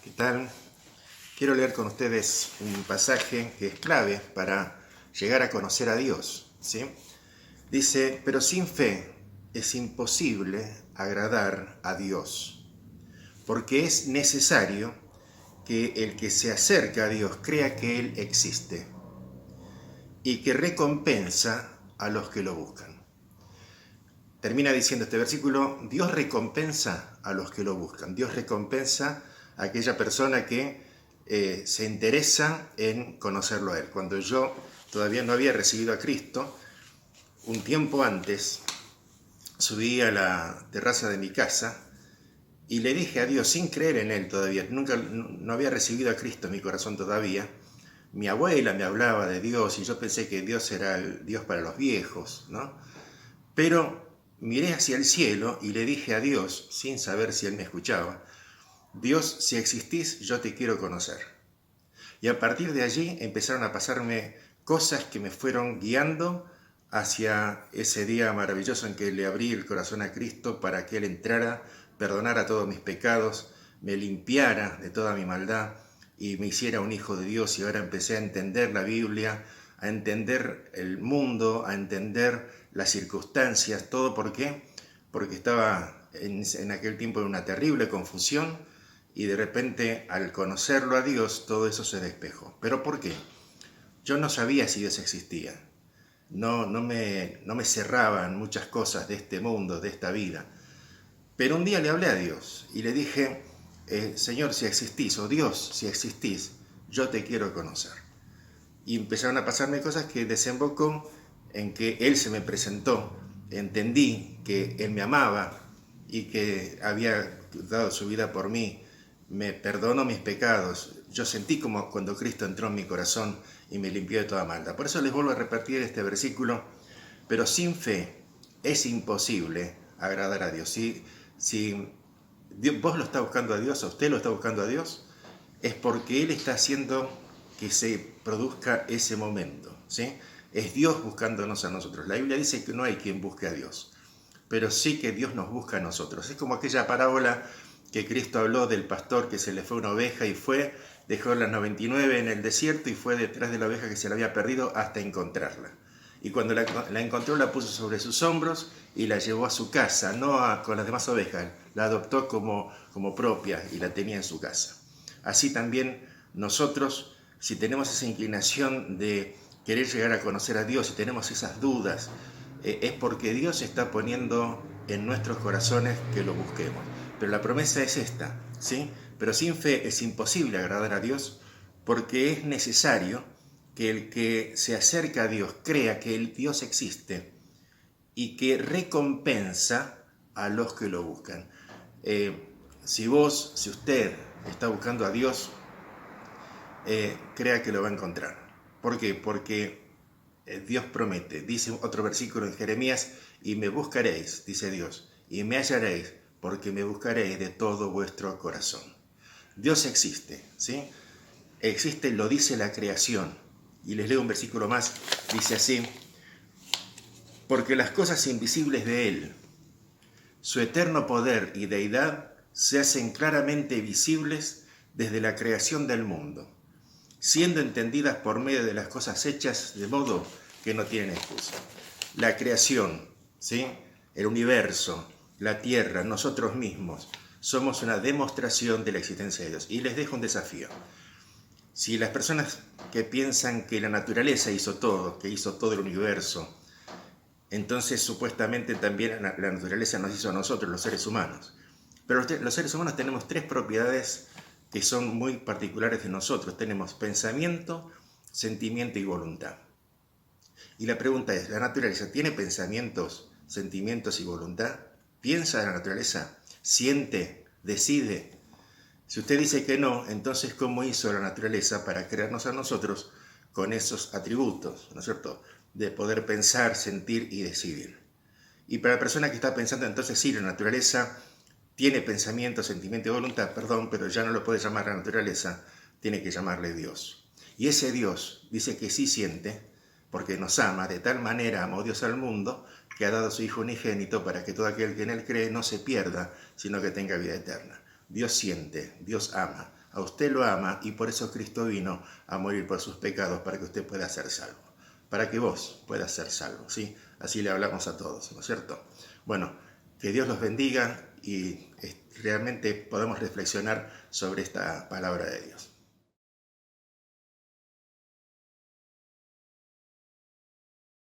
¿Qué tal? Quiero leer con ustedes un pasaje que es clave para llegar a conocer a Dios, ¿sí? Dice, pero sin fe es imposible agradar a Dios, porque es necesario que el que se acerca a Dios crea que Él existe y que recompensa a los que lo buscan. Termina diciendo este versículo, Dios recompensa a los que lo buscan. Dios recompensa a aquella persona que se interesa en conocerlo a Él. Cuando yo todavía no había recibido a Cristo, un tiempo antes subí a la terraza de mi casa y le dije a Dios, sin creer en Él todavía, no había recibido a Cristo en mi corazón todavía. Mi abuela me hablaba de Dios y yo pensé que Dios era el Dios para los viejos, ¿no? Pero miré hacia el cielo y le dije a Dios, sin saber si Él me escuchaba, Dios, si existís, yo te quiero conocer. Y a partir de allí empezaron a pasarme cosas que me fueron guiando hacia ese día maravilloso en que le abrí el corazón a Cristo para que Él entrara, perdonara todos mis pecados, me limpiara de toda mi maldad y me hiciera un hijo de Dios. Y ahora empecé a entender la Biblia, a entender el mundo, a entender las circunstancias, todo. ¿Por qué? Porque estaba en aquel tiempo en una terrible confusión y de repente al conocerlo a Dios todo eso se despejó. ¿Pero por qué? Yo no sabía si Dios existía, no me cerraban muchas cosas de este mundo, de esta vida. Pero un día le hablé a Dios y le dije, Señor, si existís, o Dios, si existís, yo te quiero conocer. Y empezaron a pasarme cosas que desembocó en que Él se me presentó, entendí que Él me amaba y que había dado su vida por mí, me perdonó mis pecados. Yo sentí como cuando Cristo entró en mi corazón y me limpió de toda maldad. Por eso les vuelvo a repetir este versículo, pero sin fe es imposible agradar a Dios. Si vos lo estás buscando a Dios, o usted lo está buscando a Dios, es porque Él está haciendo que se produzca ese momento, ¿sí? Es Dios buscándonos a nosotros. La Biblia dice que no hay quien busque a Dios, pero sí que Dios nos busca a nosotros. Es como aquella parábola que Cristo habló del pastor que se le fue una oveja y dejó las 99 en el desierto y fue detrás de la oveja que se la había perdido hasta encontrarla. Y cuando la encontró la puso sobre sus hombros y la llevó a su casa, con las demás ovejas, la adoptó como propia y la tenía en su casa. Así también nosotros, si tenemos esa inclinación de querer llegar a conocer a Dios, si tenemos esas dudas, es porque Dios está poniendo en nuestros corazones que lo busquemos. Pero la promesa es esta, ¿sí? Pero sin fe es imposible agradar a Dios porque es necesario que el que se acerca a Dios crea que el Dios existe y que recompensa a los que lo buscan. Si usted está buscando a Dios, crea que lo va a encontrar. ¿Por qué? Porque Dios promete, dice otro versículo en Jeremías, y me buscaréis, dice Dios, y me hallaréis, porque me buscaréis de todo vuestro corazón. Dios existe, ¿sí? Existe, lo dice la creación. Y les leo un versículo más, dice así, porque las cosas invisibles de Él, su eterno poder y deidad, se hacen claramente visibles desde la creación del mundo, siendo entendidas por medio de las cosas hechas de modo que no tienen excusa. La creación, ¿sí? El universo, la tierra, nosotros mismos, somos una demostración de la existencia de Dios. Y les dejo un desafío. Si las personas que piensan que la naturaleza hizo todo, que hizo todo el universo, entonces supuestamente también la naturaleza nos hizo a nosotros, los seres humanos. Pero los seres humanos tenemos tres propiedades que son muy particulares de nosotros. Tenemos pensamiento, sentimiento y voluntad. Y la pregunta es, ¿la naturaleza tiene pensamientos, sentimientos y voluntad? ¿Piensa la naturaleza? ¿Siente? ¿Decide? Si usted dice que no, entonces ¿cómo hizo la naturaleza para crearnos a nosotros con esos atributos, ¿no es cierto?, de poder pensar, sentir y decidir? Y para la persona que está pensando, entonces sí, la naturaleza tiene pensamiento, sentimiento y voluntad, pero ya no lo puede llamar la naturaleza, tiene que llamarle Dios. Y ese Dios dice que sí siente, porque nos ama, de tal manera amó Dios al mundo, que ha dado a su Hijo unigénito para que todo aquel que en Él cree no se pierda, sino que tenga vida eterna. Dios siente, Dios ama. a usted lo ama y por eso Cristo vino a morir por sus pecados para que usted pueda ser salvo, para que vos puedas ser salvo, ¿sí? Así le hablamos a todos, ¿no es cierto? Bueno, que Dios los bendiga y realmente podemos reflexionar sobre esta palabra de Dios.